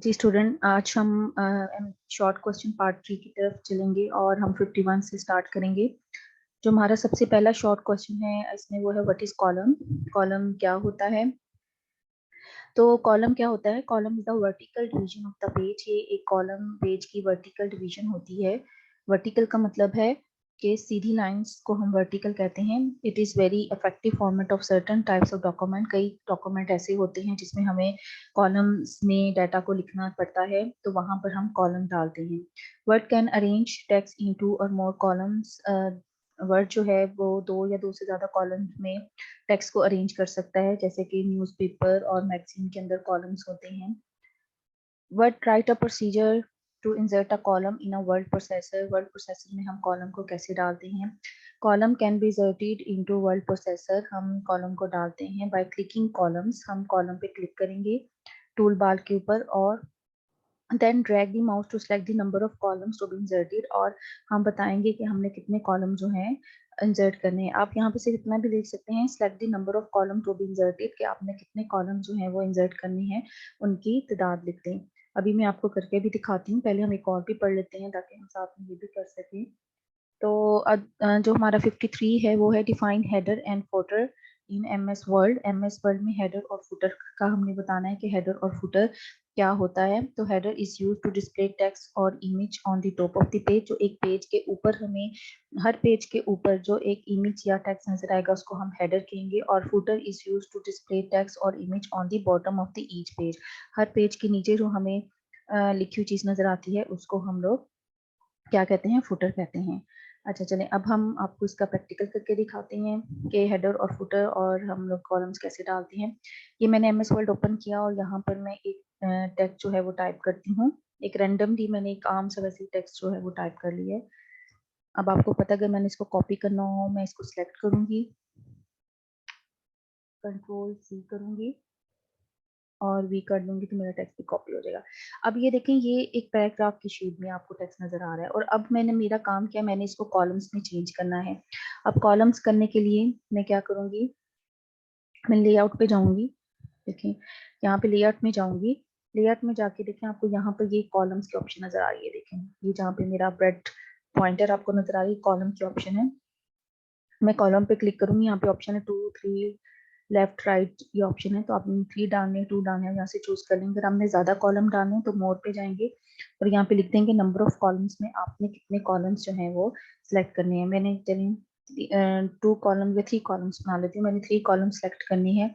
जी student, आज हम short question part 3 की तरफ चलेंगे और हम 51 से स्टार्ट करेंगे। जो हमारा सबसे पहला शॉर्ट क्वेश्चन है इसमें वो है व्हाट इज कॉलम। कॉलम क्या होता है? तो कॉलम क्या होता है? Column is the vertical division of the page. ये एक कॉलम पेज की वर्टिकल डिवीजन होती है। वर्टिकल का मतलब है कि सीधी लाइंस को हम वर्टिकल कहते हैं। It is very effective format of certain types of document. कई डॉक्यूमेंट ऐसे होते हैं जिसमें हमें कॉलम्स में डाटा को लिखना पड़ता है, तो वहां पर हम कॉलम डालते हैं। Word can arrange text into और मोर कॉलम्स। वर्ड जो है वो दो या दो से ज्यादा कॉलम में टेक्स्ट को अरेंज कर सकता है, जैसे कि न्यूज़पेपर और मैगजीन के अंदर कॉलम्स होते हैं। Word write a procedure to insert a column in a word processor. Word processor में हम कॉलम को कैसे डालते हैं? Column can be inserted into word processor. हम कॉलम को डालते हैं बाय क्लिकिंग कॉलम्स। हम कॉलम पे क्लिक करेंगे टूल बार के ऊपर और then drag the mouse to select the number of columns to be inserted. और हम बताएंगे कि हमने कितने कॉलम जो हैं इंसर्ट करने हैं। आप यहाँ पे सिर्फ इतना भी देख सकते हैं, select the number of column to be inserted, कि आपने कितने कॉलम जो हैं वो इंसर्ट करने हैं, उनकी तादाद लिख दें। अभी मैं आपको करके भी दिखाती हूँ। पहले हम एक और भी पढ़ लेते हैं ताकि हम साथ में ये भी कर सकें। तो जो हमारा 53 है वो है define header and footer in MS world. MS world में हेडर और फुटर का हमने बताना है कि हेडर और फुटर क्या होता है। तो header is use to display text और image on the top of the page. जो एक पेज के ऊपर हमें, हर पेज के ऊपर जो एक इमेज या टेक्स्ट नजर आएगा उसको हम हेडर कहेंगे। और footer is use to display text और image on the bottom of the each page. हर पेज के नीचे जो हमें लिखी हुई चीज नजर आती है उसको हम लोग क्या कहते हैं? फुटर कहते हैं। अच्छा चलें, अब हम आपको इसका प्रैक्टिकल करके दिखाते हैं कि हेडर और फुटर और हम लोग कॉलम्स कैसे डालते हैं। ये मैंने एमएस वर्ड ओपन किया और यहाँ पर मैं एक टेक्स्ट जो है वो टाइप करती हूँ। एक रैंडमली मैंने एक आम सा वैसे टेक्स्ट जो है वो टाइप कर लिया है। अब आपको पता, अगर मैंने इसको कॉपी करना हो, मैं इसको सिलेक्ट करूंगी, कंट्रोल सी करूंगी और वी कर दूंगी तो मेरा टेक्स्ट भी कॉपी हो जाएगा। अब ये देखें, ये एक पैराग्राफ की शीट में आपको टेक्स्ट नजर आ रहा है और अब मैंने मेरा काम किया, मैंने इसको कॉलम्स में चेंज करना है। अब कॉलम्स करने के लिए मैं क्या करूंगी? मैं लेआउट पे जाऊंगी। देखिए, यहाँ पे लेआउट में जाऊंगी। लेआउट में जाके देखें, आपको यहाँ पर ये कॉलम्स की ऑप्शन नजर आ रही है। देखें, ये जहाँ पे मेरा ब्रेड पॉइंटर आपको नजर आ रही है, कॉलम की ऑप्शन है। मैं कॉलम पे क्लिक करूंगी, यहाँ पे ऑप्शन है 2 3 लेफ्ट राइट, ये ऑप्शन है। तो आपने 3 डालने हैं, 2 डालने हैं, यहाँ से चूज कर लेंगे। अगर हमने ज्यादा कॉलम डालने हैं तो मोर पे जाएंगे और यहाँ पे लिख देंगे नंबर ऑफ कॉलम्स में आपने कितने कॉलम्स जो हैं वो सिलेक्ट करने हैं। मैंने चलिए 2 कॉलम या 3 कॉलम्स बना लेती हूँ। मैंने 3 कॉलम सेलेक्ट करनी है,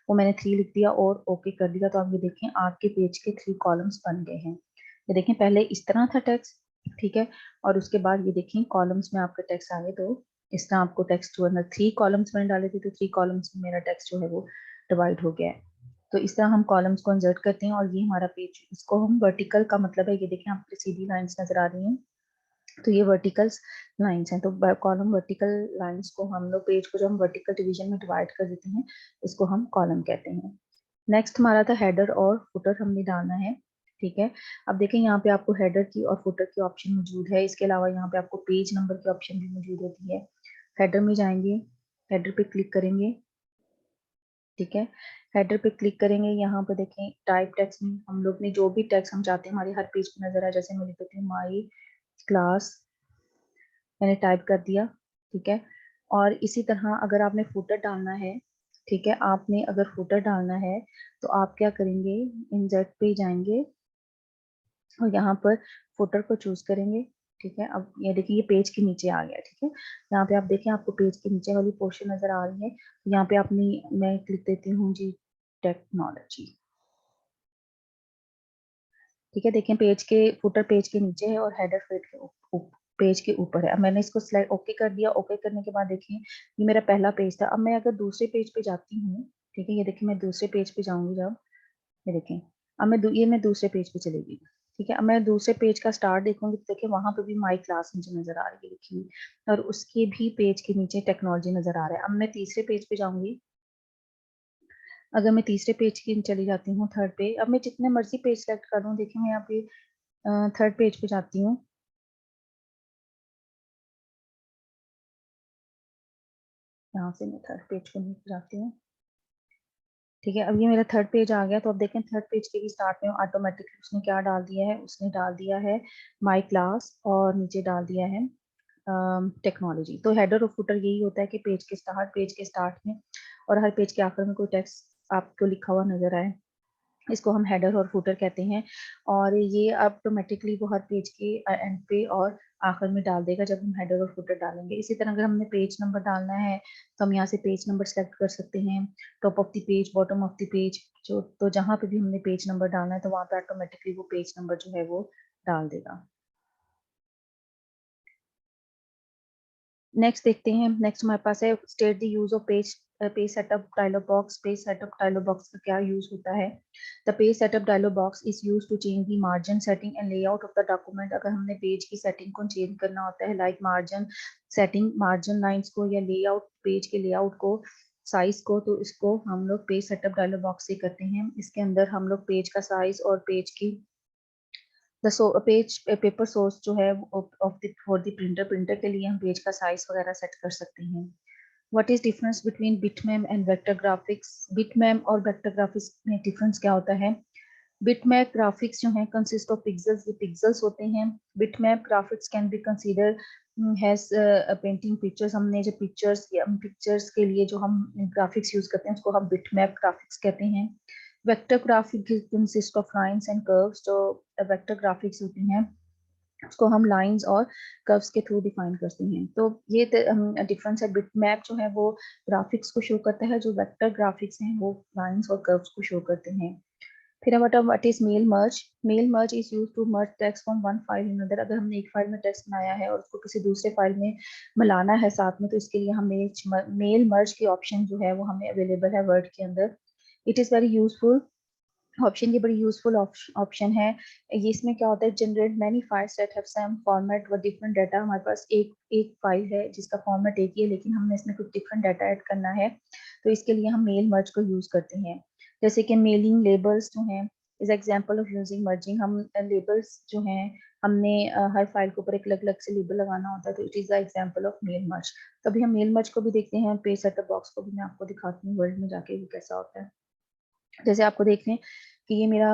वो मैंने 3 लिख दिया और ओके कर दिया। तो आप ये देखें, आपके पेज के 3 कॉलम्स बन गए हैं। ये देखें, पहले इस तरह था टेक्स्ट, ठीक है, और उसके बाद ये देखें कॉलम्स में आपका टेक्स्ट आ गए। तो इस तरह आपको टेक्स्ट जो है 3 कॉलम्स मैंने डाले थे, तो 3 कॉलम्स में मेरा टेक्स्ट जो है वो डिवाइड हो गया है। तो इस तरह हम कॉलम्स को इंसर्ट करते हैं और ये हमारा पेज, इसको हम वर्टिकल का मतलब है, ये देखें आपको सीधी लाइंस नजर आ रही हैं, तो ये वर्टिकल लाइंस हैं। तो कॉलम वर्टिकल लाइंस को हम लोग, पेज को जो हम वर्टिकल डिवीजन में डिवाइड कर देते हैं, इसको हम कॉलम कहते हैं। नेक्स्ट हमारा था हेडर और फुटर हमने डालना है, ठीक है। अब देखें, यहाँ पे आपको हेडर की और फुटर की ऑप्शन मौजूद है। इसके अलावा यहाँ पे आपको पेज नंबर की ऑप्शन भी मौजूद होती है। हेडर में जाएंगे, हेडर पे क्लिक करेंगे, ठीक है। हेडर पे क्लिक करेंगे, यहाँ पे देखें टाइप टेक्स्ट में हम लोग ने जो भी टेक्स्ट हम चाहते हैं हमारे हर पेज पे नजर आए। जैसे मैं लिख देती हूँ माई क्लास, मैंने टाइप कर दिया, ठीक है। और इसी तरह अगर आपने फुटर डालना है, ठीक है, आपने अगर फुटर डालना है तो आप क्या करेंगे? इंसर्ट पे जाएंगे और यहाँ पर फुटर को चूज करेंगे, ठीक है। अब ये देखिए, ये पेज के नीचे आ गया, ठीक है। यहाँ पे आप देखें, आपको पेज के नीचे वाली पोर्शन नजर आ रही है। यहाँ पे आपने, मैं क्लिक देती हूँ जी टेक्नोलॉजी, ठीक है। देखें, पेज के फुटर पेज के नीचे है और हेडर पेज के ऊपर है। अब मैंने इसको सिलेक्ट ओके कर दिया। ओके करने के बाद देखिए, ये मेरा पहला पेज था। अब मैं अगर दूसरे पेज पे जाती हूँ, ठीक है, ये देखिए मैं दूसरे पेज पे जाऊंगी जब, ये देखें, अब ये मैं दूसरे पेज पे चली गई, ठीक है। अब मैं दूसरे पेज का स्टार्ट देखूंगी तो देखिए वहां पे भी माई क्लास मुझे नजर आ रही है लिखी हुई, और उसके भी पेज के नीचे टेक्नोलॉजी नजर आ रहा है। अब मैं तीसरे पेज पे जाऊंगी। अगर मैं तीसरे पेज की चली जाती हूँ, थर्ड पे, अब मैं जितने मर्जी पेज सेलेक्ट कर लूँ, देखिए मैं यहाँ पे थर्ड पेज पे जाती हूँ। यहाँ से मैं थर्ड पेज को नीचे जाती हूँ, ठीक है, अब ये मेरा थर्ड पेज आ गया। तो अब देखें थर्ड पेज के भी स्टार्ट में ऑटोमेटिकली उसने क्या डाल दिया है, उसने डाल दिया है माई क्लास और नीचे डाल दिया है टेक्नोलॉजी। तो हेडर और फुटर यही होता है कि पेज के स्टार्ट में और हर पेज के आखिर में कोई टेक्स्ट आपको लिखा हुआ नजर आए, इसको हम हेडर और फुटर कहते हैं। और ये ऑटोमेटिकली वो हर पेज के एंड पे और आखिर में डाल देगा जब हम हेडर और फुटर डालेंगे। इसी तरह अगर हमने पेज नंबर डालना है तो हम यहाँ से पेज नंबर सेलेक्ट कर सकते हैं, top of the page, bottom of the page, जो तो जहाँ पे भी हमने पेज नंबर डालना है तो वहाँ पे ऑटोमेटिकली वो पेज नंबर जो है वो डाल देगा। नेक्स्ट देखते हैं, नेक्स्ट हमारे पास है state the use of page setup dialog box. Page setup dialog box का क्या यूज होता है? The page setup dialog box is use to change the margin setting and layout of the document. अगर हमने page की setting को change करना होता है, like margin setting, margin lines को या लेआउट, पेज के लेआउट को, साइज को, तो इसको हम लोग पेज सेटअप डायलॉग बॉक्स से करते हैं। इसके अंदर हम लोग पेज का साइज और पेज की द पेज पेपर सोर्स जो है of the for the printer, printer के लिए हम पेज का साइज वगैरह सेट कर सकते हैं। What is difference between bitmap and vector graphics? Bitmap और वेक्टर ग्राफिक्स में डिफरेंस क्या होता है? बिटमैप ग्राफिक्स जो है कंसिस्ट ऑफ पिक्सेल्स, ये पिक्सेल्स होते हैं। Bitmap graphics can be consider has painting pictures. हमने जो पिक्चर्स के लिए जो हम ग्राफिक्स यूज करते हैं उसको हम बिटमैप ग्राफिक्स कहते हैं। Vector graphic consist of lines and curves. जो वेक्टर ग्राफिक्स होती हैं उसको हम लाइंस और कर्व्स के थ्रू डिफाइन करते हैं। तो ये डिफरेंस है। बिटमैप जो है वो ग्राफिक्स को शो करता है, जो वेक्टर ग्राफिक्स हैं वो लाइंस और कर्व्स को शो करते हैं। फिर what is mail merge? Mail merge is used to merge text from one file in other. अगर हमने एक फाइल में टेक्स्ट बनाया है और उसको किसी दूसरे फाइल में मिलाना है साथ में, तो इसके लिए हमें मेल मर्ज की ऑप्शन जो है वो हमें अवेलेबल है वर्ड के अंदर। It is very useful option, ये बड़ी यूजफुल ऑप्शन है। ये इसमें क्या होता है, generate many files that have same format व डिफरेंट डाटा। हमारे पास एक एक फाइल है जिसका फॉर्मेट एक ही है, लेकिन हमने इसमें कुछ डिफरेंट डाटा ऐड करना है, तो इसके लिए हम मेल मर्ज को यूज करते हैं। जैसे कि मेलिंग लेबल्स जो हैं is example of using merging. हम लेबल्स जो हैं हमने हर फाइल के ऊपर एक अलग अलग से लेबल लगाना होता है, तो it is the example of mail merge. तो अभी हम मेल मर्ज को भी देखते हैं, पेज सेटअप बॉक्स को भी मैं आपको दिखाती हूँ वर्ल्ड में जाके भी कैसा होता है। जैसे आपको देख लें कि ये मेरा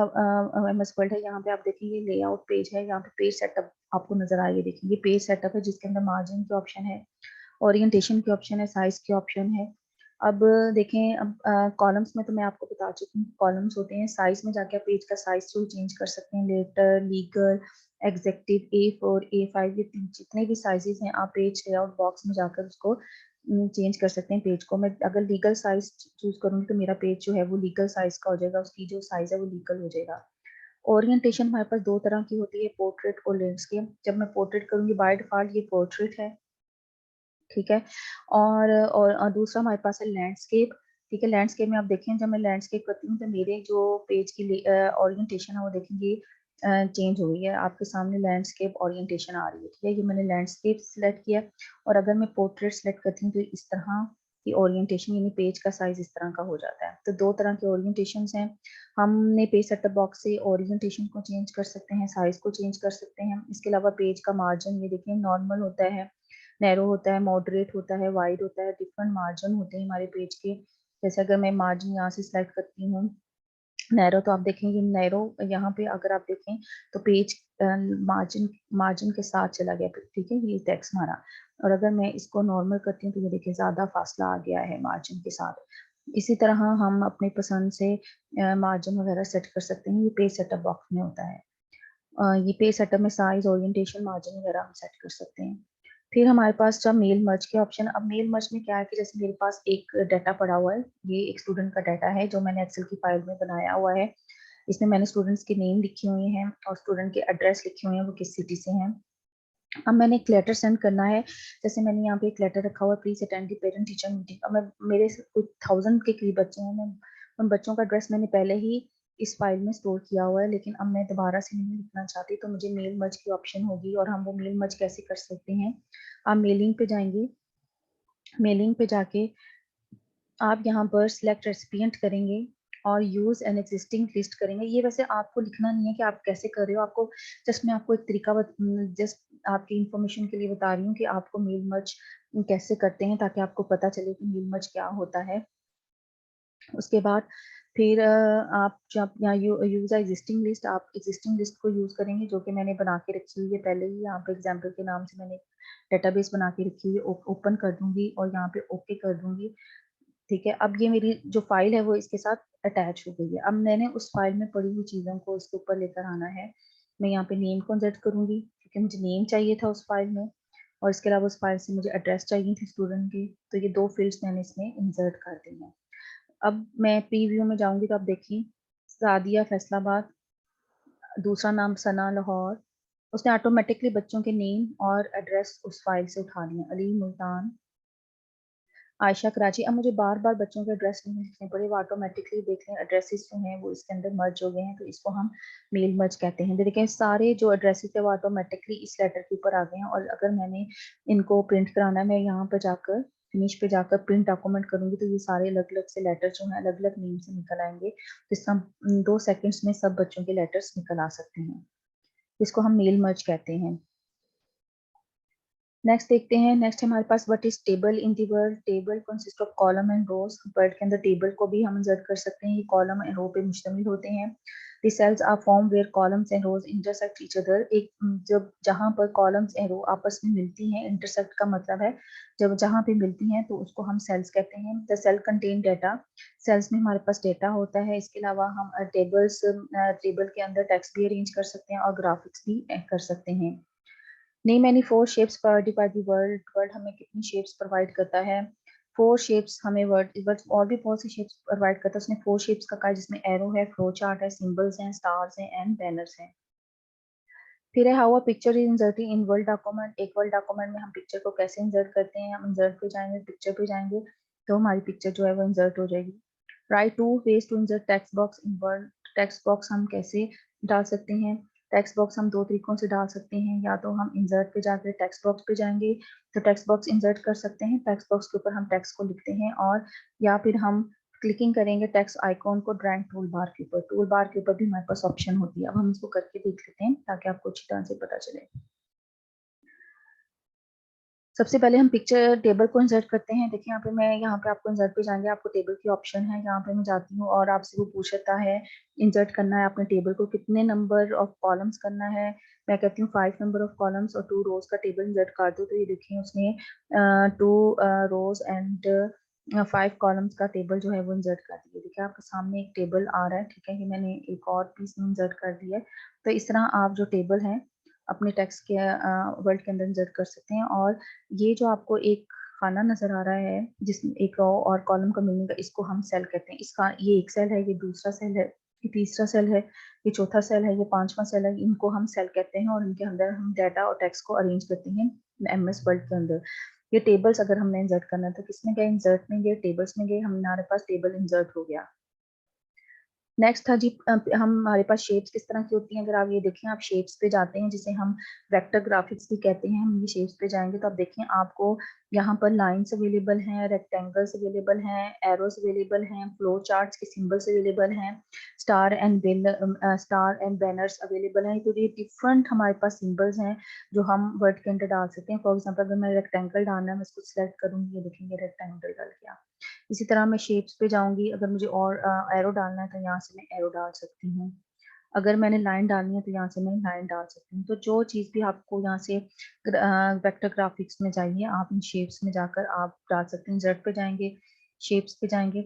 एमएस वर्ड है, यहाँ पे आप देखेंगे लेआउट पेज है, यहाँ पे पेज सेटअप आपको नजर आएगी। देखिए ये पेज सेटअप है जिसके अंदर मार्जिन के ऑप्शन है, ओरिएंटेशन के ऑप्शन है, साइज के ऑप्शन है। अब देखें, अब कॉलम्स में तो मैं आपको बता चुकी हूँ कॉलम्स होते हैं। साइज में जाके आप पेज का साइज जो चेंज कर सकते हैं, letter, legal, executive, A4, A5, ये जितने भी साइजेस हैं आप पेज लेआउट बॉक्स में जाकर उसको चेंज कर सकते हैं पेज को। मैं अगर लीगल साइज चूज करूंगी तो मेरा पेज जो है वो लीगल साइज का हो जाएगा, उसकी जो साइज है वो लीगल हो जाएगा। ओरिएंटेशन हमारे पास दो तरह की होती है, पोर्ट्रेट और लैंडस्केप। जब मैं पोर्ट्रेट करूंगी बाय डिफॉल्ट ये पोर्ट्रेट है, ठीक है। और दूसरा हमारे पास है लैंडस्केप। ठीक है, लैंडस्केप में आप देखें जब मैं लैंडस्केप करती हूँ तो मेरे जो पेज की ओरिएंटेशन है वो देखेंगे चेंज हो गई है। आपके सामने लैंडस्केप ओरिएंटेशन आ रही है, ठीक है। ये मैंने लैंडस्केप सेलेक्ट किया, और अगर मैं पोर्ट्रेट सेलेक्ट करती हूँ तो इस तरह की ओरिएंटेशन, यानी पेज का साइज इस तरह का हो जाता है। तो दो तरह के ओरिएंटेशन हैं। हमने पेज सेटअप बॉक्स से ओरिएंटेशन को चेंज कर सकते हैं, साइज को चेंज कर सकते हैं। इसके अलावा पेज का मार्जिन ये देखिए नॉर्मल होता है, नैरो होता है, मॉडरेट होता है, वाइड होता है, डिफरेंट मार्जिन होते हैं हमारे पेज के। जैसे अगर मैं मार्जिन यहाँ से सिलेक्ट करती हूँ नैरो, तो आप देखेंगे नैरो यहाँ पे अगर आप देखें तो पेज मार्जिन मार्जिन के साथ चला गया, ठीक है, ये टेक्स्ट हमारा। और अगर मैं इसको नॉर्मल करती हूँ तो ये देखिए ज्यादा फासला आ गया है मार्जिन के साथ। इसी तरह हम अपने पसंद से मार्जिन वगैरह सेट कर सकते हैं, ये पेज सेटअप बॉक्स में होता है। ये पेज सेटअप में साइज, ओरिएंटेशन, मार्जिन वगैरह हम सेट कर सकते हैं। फिर हमारे पास जब मेल मर्ज के ऑप्शन, अब मेल मर्ज में क्या है कि जैसे मेरे पास एक डाटा पड़ा हुआ है, ये एक स्टूडेंट का डाटा है जो मैंने एक्सेल की फाइल में बनाया हुआ है। इसमें मैंने स्टूडेंट्स के नेम लिखे हुए हैं और स्टूडेंट के एड्रेस लिखे हुए हैं, वो किस सिटी से हैं। अब मैंने एक लेटर सेंड करना है, जैसे मैंने यहाँ पे एक लेटर रखा हुआ, please attend the parent teacher meeting. अब मैं मेरे कुछ 1000 के करीब बच्चे हैं, मैं उन बच्चों का एड्रेस मैंने पहले ही इस फाइल में स्टोर किया हुआ है, लेकिन अब मैं दोबारा से नहीं लिखना चाहती, तो मुझे मेल मर्ज की ऑप्शन होगी। और हम वो मेल मर्ज कैसे कर सकते हैं, आप मेलिंग पे जाएंगे, मेलिंग पे जाके आप यहाँ पर सिलेक्ट रेसिपिएंट करेंगे और यूज एन एग्जिस्टिंग लिस्ट करेंगे। ये वैसे आपको लिखना नहीं है कि आप कैसे कर रहे हो, आपको जस्ट मैं आपको एक तरीका जस्ट आपकी इंफॉर्मेशन के लिए बता रही हूँ कि आपको मेल मर्ज कैसे करते हैं, ताकि आपको पता चले कि मेल मर्ज क्या होता है। उसके बाद फिर आप जब यहाँ यूज एग्जिस्टिंग लिस्ट, आप एग्जिस्टिंग लिस्ट को यूज करेंगे जो कि मैंने बना के रखी हुई है पहले ही। यहाँ पे एग्जाम्पल के नाम से मैंने डेटाबेस बना के रखी हुई है, ओपन कर दूंगी और यहाँ पे ओके कर दूंगी। ठीक है, अब ये मेरी जो फाइल है वो इसके साथ अटैच हो गई है। अब मैंने उस फाइल में पड़ी हुई चीज़ों को इसके ऊपर लेकर आना है। मैं यहाँ पे नेम को इंसर्ट करूंगी क्योंकि मुझे नेम चाहिए था उस फाइल में, और इसके अलावा उस फाइल से मुझे एड्रेस चाहिए थे स्टूडेंट की, तो ये दो फील्ड्स मैंने इसमें इंसर्ट कर दी हैं। अब मैं प्रीव्यू में जाऊंगी तो आप देखिए, सादिया फैसलाबाद, दूसरा नाम सना लाहौर, उसने ऑटोमेटिकली बच्चों के नेम और एड्रेस उस फाइल से उठा लिया। अली मुल्तान, आयशा कराची। अब मुझे बार बार बच्चों के एड्रेस नहीं लिखने पड़े, वो ऑटोमेटिकली देख लें एड्रेसेस जो हैं वो इसके अंदर मर्ज हो गए हैं, तो इसको हम मेल मर्ज कहते हैं। देखें सारे जो एड्रेसेस है वो ऑटोमेटिकली इस लेटर के ऊपर आ गए हैं, और अगर मैंने इनको प्रिंट कराना है, मैं यहाँ पर जाकर फिनिश पे जाकर प्रिंट डॉक्यूमेंट करूंगी तो ये सारे अलग अलग से लेटर जो हैं अलग अलग नेम से निकल आएंगे। तो इसका 2 सेकेंड्स में सब बच्चों के लेटर्स निकल आ सकते हैं। इसको हम मेल मर्ज कहते हैं। नेक्स्ट देखते हैं, नेक्स्ट हमारे पास what is table in the word. Table consist of column and rows. Word के अंदर टेबल को भी हम इंसर्ट कर सकते हैं, ये कॉलम एंड रो पे मुश्तमिल होते हैं। The cells are form where columns and rows intersect each other. एक जब जहां पर कॉलम्स एंड रो आपस में मिलती हैं, इंटरसेक्ट का मतलब है जब जहां पे मिलती हैं तो उसको हम सेल्स कहते हैं। The cell contain data, cells में हमारे पास डेटा होता है। इसके अलावा हम टेबल के अंदर टेक्स्ट भी अरेंज कर सकते हैं और ग्राफिक्स भी कर सकते हैं। Name any 4 shapes provided by the world. World हमें कितनी शेप्स प्रोवाइड करता है? 4 शेप्स हमें वर्ड और भी बहुत सी शेप्स प्रोवाइड करता है। उसने 4 शेप्स का कहा, जिसमें एरो है, फ्लो चार्ट है, सिंबल्स हैं, स्टार्स हैं एंड बैनर्स हैं। फिर है how a picture is inserting in world document. एक वर्ल्ड डॉक्यूमेंट में हम पिक्चर को कैसे इंसर्ट करते हैं। हम इंसर्ट पे जाएंगे, पिक्चर पे जाएंगे तो हमारी पिक्चर जो है वो इंसर्ट हो जाएगी। Write 2 ways to insert text box in Word. Text box हम कैसे डाल सकते हैं? टेक्स्ट बॉक्स हम 2 तरीकों से डाल सकते हैं। या तो हम इंसर्ट पे जाकर टेक्स्ट बॉक्स पे जाएंगे तो टेक्स्ट बॉक्स इंसर्ट कर सकते हैं, टेक्स्ट बॉक्स के ऊपर हम टेक्स्ट को लिखते हैं, और या फिर हम क्लिकिंग करेंगे टेक्स्ट आइकॉन को ड्राइंग टूल बार के ऊपर। टूल बार के ऊपर भी हमारे पास ऑप्शन होती है। अब हम इसको करके देख लेते हैं ताकि आपको अच्छी तरह से पता चले। सबसे पहले हम पिक्चर टेबल को इंसर्ट करते हैं। देखिए यहाँ पे आपको इंसर्ट पे जाएंगे, आपको टेबल की ऑप्शन है, यहाँ पे मैं जाती हूँ और आपसे वो पूछता है इंसर्ट करना है आपने टेबल को, कितने नंबर ऑफ कॉलम्स करना है। मैं कहती हूँ 5 नंबर ऑफ कॉलम्स और 2 रोज का टेबल इंसर्ट कर दो। तो ये देखिए उसने 2 रोज एंड 5 कॉलम्स का टेबल जो है वो इंसर्ट कर दिया। देखिए आपके सामने एक टेबल आ रहा है, ठीक है, कि मैंने एक और पीस में इंसर्ट कर दिया है। तो इस तरह आप जो टेबल है अपने टेक्स्ट के वर्ड के अंदर इंसर्ट कर सकते हैं। और ये जो आपको एक खाना नजर आ रहा है जिसमें एक रो और कॉलम का मिलने का, इसको हम सेल कहते हैं। इसका ये एक सेल है, ये दूसरा सेल है, ये तीसरा सेल है, ये चौथा सेल है, ये पांचवा सेल है। इनको हम सेल कहते हैं और इनके अंदर हम डाटा और टेक्स्ट को अरेंज करते हैं एमएस वर्ड के अंदर। ये टेबल्स अगर हमने इंसर्ट करना है तो किसमें गए? इंसर्ट में गए, टेबल्स में गए, हमारे पास टेबल इंसर्ट हो गया। नेक्स्ट था जी हमारे पास शेप्स किस तरह की होती हैं। अगर आप ये देखें, आप शेप्स पे जाते हैं जिसे हम वेक्टर ग्राफिक्स भी कहते हैं। हम ये शेप्स पे जाएंगे तो आप देखें आपको यहाँ पर लाइंस अवेलेबल हैं, रेक्टेंगल्स अवेलेबल हैं, एरोस अवेलेबल हैं, फ्लो चार्ट्स के सिंबल्स अवेलेबल हैं, स्टार एंड बैनर्स अवेलेबल हैं। तो ये डिफरेंट हमारे पास सिंबल्स हैं जो हम वर्ड के अंदर डाल सकते हैं। फॉर एग्जाम्पल अगर मैं रेक्टेंगल डालना है, मैं इसको सिलेक्ट करूंगी, ये देखेंगे रेक्टेंगल डल गया। इसी तरह मैं शेप्स पे जाऊंगी, अगर मुझे और एरो डालना है तो यहाँ से मैं एरो डाल सकती हूँ। अगर मैंने लाइन डालनी है तो यहाँ से मैं लाइन डाल सकती हूँ। तो जो चीज़ भी आपको यहाँ से वेक्टर ग्राफिक्स में चाहिए, आप इन शेप्स में जाकर आप डाल सकते हैं। जेड पे जाएंगे, शेप्स पे जाएंगे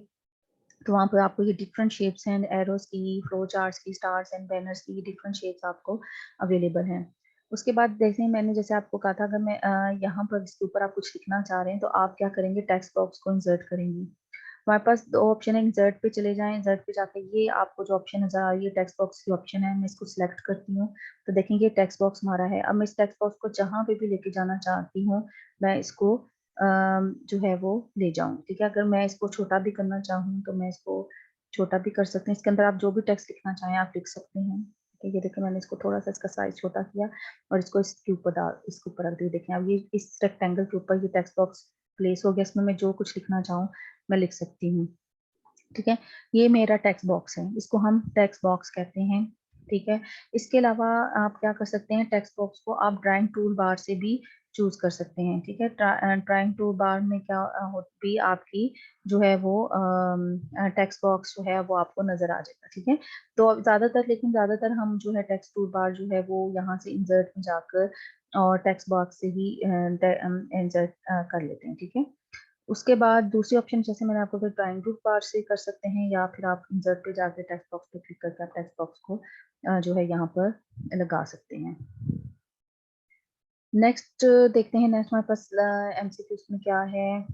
तो वहाँ पर आपको ये डिफरेंट शेप्स एंड एरोस की, फ्लो चार्ट्स की, स्टार्स एंड बैनर्स की डिफरेंट शेप्स आपको अवेलेबल हैं। उसके बाद जैसे आपको कहा था, अगर मैं यहाँ पर इसके ऊपर आप कुछ लिखना चाह रहे हैं तो आप क्या करेंगे? टेक्स्ट बॉक्स को इंसर्ट करेंगे। हमारे पास 2 ऑप्शन है, इंसर्ट पे चले जाएं। इंसर्ट पे जाकर ये आपको जो ऑप्शन नजर आ रही है टेक्स्ट बॉक्स की ऑप्शन है, मैं इसको सिलेक्ट करती हूँ तो देखेंगे टेक्स्ट बॉक्स हमारा है। अब मैं इस टेक्स्ट बॉक्स को जहाँ पे भी लेके जाना चाहती हूँ मैं इसको जो है वो ले जाऊँ। ठीक है, अगर मैं इसको छोटा भी करना चाहूँ तो मैं इसको छोटा भी कर सकते हैं। इसके अंदर आप जो भी टेक्स्ट लिखना चाहें आप लिख सकते हैं। ठीक है, ये देखिए मैंने इसको थोड़ा सा इसका साइज छोटा किया और इसको इसके ऊपर रख दिया। देखें अब ये इस रेक्टेंगल के ऊपर ये टेक्स्ट बॉक्स प्लेस हो गया। इसमें मैं जो कुछ लिखना चाहूँ मैं लिख सकती हूँ। ठीक है, ये मेरा टेक्स्ट बॉक्स है, इसको हम टेक्स्ट बॉक्स कहते हैं। ठीक है, इसके अलावा आप क्या कर सकते हैं, टेक्स्ट बॉक्स को आप ड्राइंग टूल बार से भी चूज कर सकते हैं। ठीक है, ट्राइंग टू बार में क्या भी आपकी जो है वो टेक्स्ट बॉक्स जो है वो आपको नजर आ जाएगा। ठीक है, तो लेकिन ज्यादातर हम जो है टेक्स्ट टूल बार जो है वो यहाँ से इंसर्ट में जाकर और टेक्स्ट बॉक्स से ही इंसर्ट कर लेते हैं। ठीक है, उसके बाद दूसरी ऑप्शन जैसे मैंने आपको बताया ड्राइंग टूल बार से कर सकते हैं, या फिर आप इंसर्ट पे जाकर टेक्स्ट बॉक्स पे क्लिक करके आप टेक्स्ट बॉक्स को जो है यहाँ पर लगा सकते हैं। नेक्स्ट देखते हैं, नेक्स्ट हमारे पास एमसीक्यूज में क्या है।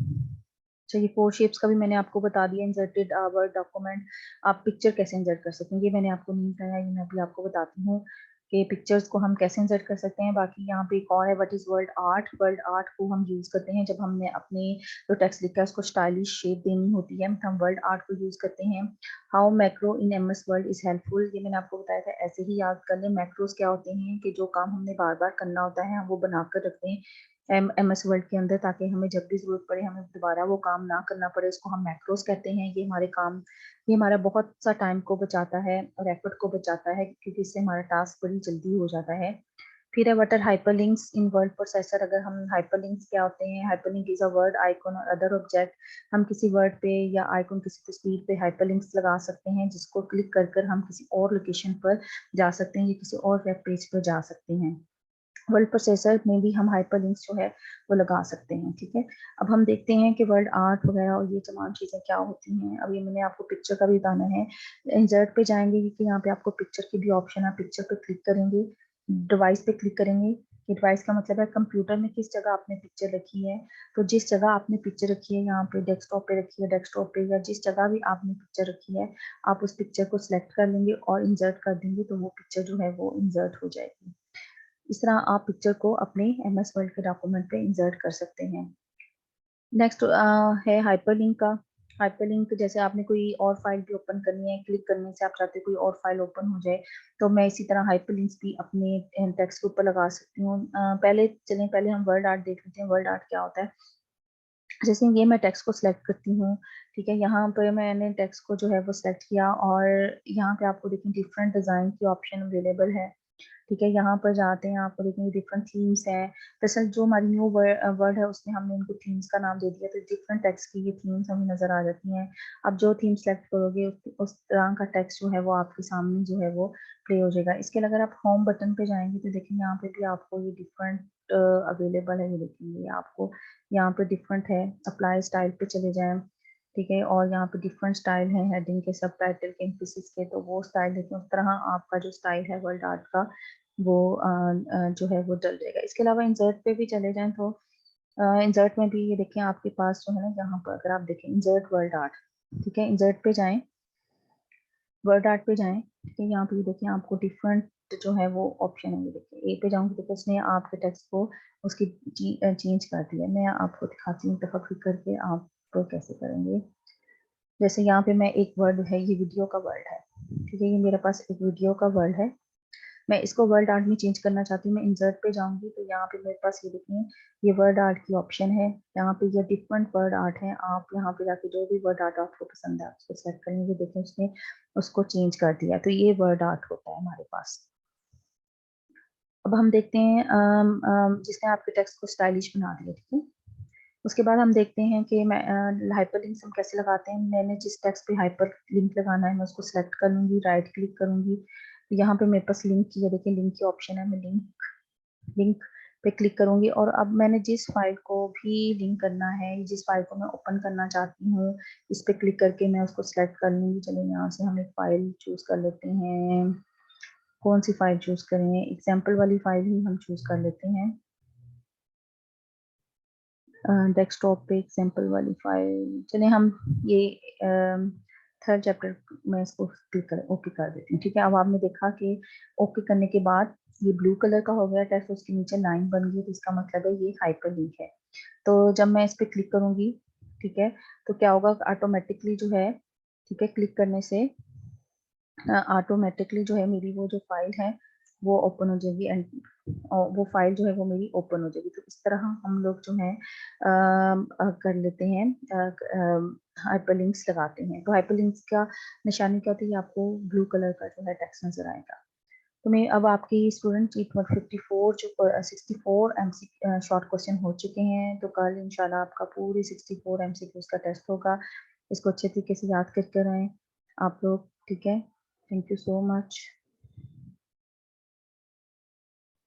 चलिए, 4 शेप्स का भी मैंने आपको बता दिया। इंसर्टेड वर्ड डॉक्यूमेंट, आप पिक्चर कैसे इंसर्ट कर सकते हैं ये मैंने आपको नहीं बताया, ये मैं भी आपको बताती हूँ कि पिक्चर्स को हम कैसे इंसर्ट कर सकते हैं। बाकी यहाँ पे एक और है, what is word art. Word art को हम यूज करते हैं जब हमने अपने जो टेक्स्ट लिखा है उसको स्टाइलिश शेप देनी होती है, हम वर्ड आर्ट को यूज करते हैं। How macro in MS word is helpful, ये मैंने आपको बताया था, ऐसे ही याद कर लें। मैक्रोस क्या होते हैं कि जो काम हमने बार बार करना होता है हम वो बनाकर रखते हैं एमएस वर्ड के अंदर, ताकि हमें जब भी जरूरत पड़े हमें दोबारा वो काम ना करना पड़े। इसको हम मैक्रोस कहते हैं। ये हमारा बहुत सा टाइम को बचाता है और एफर्ट को बचाता है, क्योंकि इससे हमारा टास्क बड़ी जल्दी हो जाता है। फिर है what are hyperlinks in word processor. अगर हम हाइपरलिंक्स क्या होते हैं, hyperlink is a word icon और अदर ऑब्जेक्ट। हम किसी वर्ड पे या आइकन किसी तस्वीर पे हाइपरलिंक्स लगा सकते हैं, जिसको क्लिक कर कर हम किसी और लोकेशन पर जा सकते हैं या किसी और वेब पेज पर जा सकते हैं। वर्ड प्रोसेसर में भी हम हाइपरलिंक्स जो है वो लगा सकते हैं। ठीक है, अब हम देखते हैं कि वर्ड आर्ट वगैरह और ये तमाम चीज़ें क्या होती हैं। अब ये मैंने आपको पिक्चर का भी बताना है। इंसर्ट पे जाएंगे कि यहाँ पे आपको पिक्चर की भी ऑप्शन है, पिक्चर पे क्लिक करेंगे, डिवाइस पे क्लिक करेंगे। कि डिवाइस का मतलब है कंप्यूटर में किस जगह आपने पिक्चर रखी है। तो जिस जगह आपने पिक्चर रखी है, यहाँ पे डेस्कटॉप पे रखी है, डेस्कटॉप पे या जिस जगह भी आपने पिक्चर रखी है, आप उस पिक्चर को सिलेक्ट कर लेंगे और इंसर्ट कर देंगे, तो वो पिक्चर जो है वो इंसर्ट हो जाएगी। इस तरह आप पिक्चर को अपने एमएस वर्ड के डॉक्यूमेंट पे इंसर्ट कर सकते हैं। नेक्स्ट है हाइपरलिंक का। हाइपरलिंक जैसे आपने कोई और फाइल भी ओपन करनी है, क्लिक करने से आप चाहते हैं कोई और फाइल ओपन हो जाए, तो मैं इसी तरह हाइपरलिंक्स भी अपने टेक्स्ट के ऊपर लगा सकती हूँ। पहले हम वर्ड आर्ट देख लेते हैं। वर्ड आर्ट क्या होता है। जैसे ये मैं टेक्स्ट को सिलेक्ट करती हूँ। ठीक है, यहाँ पर मैंने टेक्स्ट को जो है वो सिलेक्ट किया और यहाँ पे आपको देखें डिफरेंट डिजाइन की ऑप्शन अवेलेबल है। ठीक है, यहाँ पर जाते हैं, आपको देखेंगे डिफरेंट थीम्स हैं। दरअसल जो हमारी न्यू वर्ड है उसमें हमने इनको थीम्स का नाम दे दिया, तो डिफरेंट टेक्स्ट की ये थीम्स हमें नजर आ जाती हैं। अब जो थीम सेलेक्ट करोगे उस तरह का टेक्स्ट जो है वो आपके सामने जो है वो प्ले हो जाएगा। इसके अलावा अगर आप होम बटन पे जाएंगे तो देखेंगे यहाँ पे भी आपको ये डिफरेंट अवेलेबल है। ये देखेंगे आपको यहाँ पे डिफरेंट है। अप्लाई स्टाइल पे चले जाएं। ठीक है, और यहाँ पे डिफरेंट स्टाइल है, हेडिंग के, सब टाइटल के, एम्फेसिस के, तो वो स्टाइल देखें। उस तरह आपका जो स्टाइल है वर्ल्ड आर्ट का वो जो है वो डल जाएगा। इसके अलावा इंसर्ट पे भी चले जाएं तो इंसर्ट में भी ये देखें आपके पास जो है ना, यहाँ पर अगर आप देखें इंसर्ट वर्ल्ड आर्ट। ठीक है, इंसर्ट पे जाएं, वर्ड आर्ट पे जाएं। ठीक है, यहाँ पे देखिए आपको डिफरेंट जो है वो ऑप्शन है। ये देखिए ए पे जाऊंगी तो उसने आपके टेक्स्ट को उसकी चेंज कर दिया। मैं आपको दिखाती हूँ दफा क्लिक करके आप कैसे करेंगे। जैसे यहाँ पे मैं एक वर्ड है, ये वीडियो का वर्ड है। ठीक है, ये मेरे पास एक वीडियो का वर्ड है। मैं इसको वर्ड आर्ट में चेंज करना चाहती हूँ। मैं इंसर्ट पे जाऊंगी तो यहाँ पे मेरे पास ये देखिए ये वर्ड आर्ट की ऑप्शन है। यहाँ पे ये डिफरेंट वर्ड आर्ट है। आप यहाँ पे जाके जो भी वर्ड आर्ट आपको पसंद है उसको सेलेक्ट करेंगे। देखें उसने उसको चेंज कर दिया, तो ये वर्ड आर्ट होता है हमारे पास। अब हम देखते हैं जिसने आपके टेक्स्ट को स्टाइलिश बना दिया। ठीक है, उसके बाद हम देखते हैं कि मैं हाइपर लिंक्स हम कैसे लगाते हैं। मैंने जिस टेक्स्ट पे हाइपर लिंक लगाना है मैं उसको सिलेक्ट कर लूंगी, राइट क्लिक करूंगी। तो यहाँ पे मेरे पास लिंक की है, देखिए लिंक की ऑप्शन है। मैं लिंक पे क्लिक करूंगी और अब मैंने जिस फाइल को भी लिंक करना है, जिस फाइल को मैं ओपन करना चाहती हूँ, इस पे क्लिक करके मैं उसको सिलेक्ट कर लूंगी। चलो यहाँ से हम एक फाइल चूज कर लेते हैं। कौन सी फाइल चूज करें, एग्जाम्पल वाली फाइल ही हम चूज कर लेते हैं। डेस्कटॉप पे एग्जाम्पल वाली फाइल, चले हम ये थर्ड चैप्टर में इसको क्लिक कर ओके कर देते हैं। ठीक है, अब आपने देखा कि ओके करने के बाद ये ब्लू कलर का हो गया टेक्स्ट, उसके नीचे लाइन बन गई, तो इसका मतलब है ये हाइपर लिंक है। तो जब मैं इस पर क्लिक करूंगी, ठीक है, तो क्या होगा ऑटोमेटिकली जो है, ठीक है, क्लिक करने से ऑटोमेटिकली जो है मेरी वो जो फाइल है वो ओपन हो जाएगी एंड वो फाइल जो है वो मेरी ओपन हो जाएगी। तो इस तरह हम लोग जो है कर लेते हैं, हाइपरलिंक्स लगाते हैं। तो हाइपरलिंक्स का निशानी क्या होती है, आपको ब्लू कलर का जो है टेक्स्ट नजर आएगा। तो मैं अब आपकी स्टूडेंट 54 जो 64 एमसी शॉर्ट क्वेश्चन हो चुके हैं, तो कल इंशाल्लाह आपका पूरी 64 एमसीक्यूज का टेस्ट होगा। इसको अच्छे तरीके से याद करके रहें आप लोग, ठीक है। Thank you so much.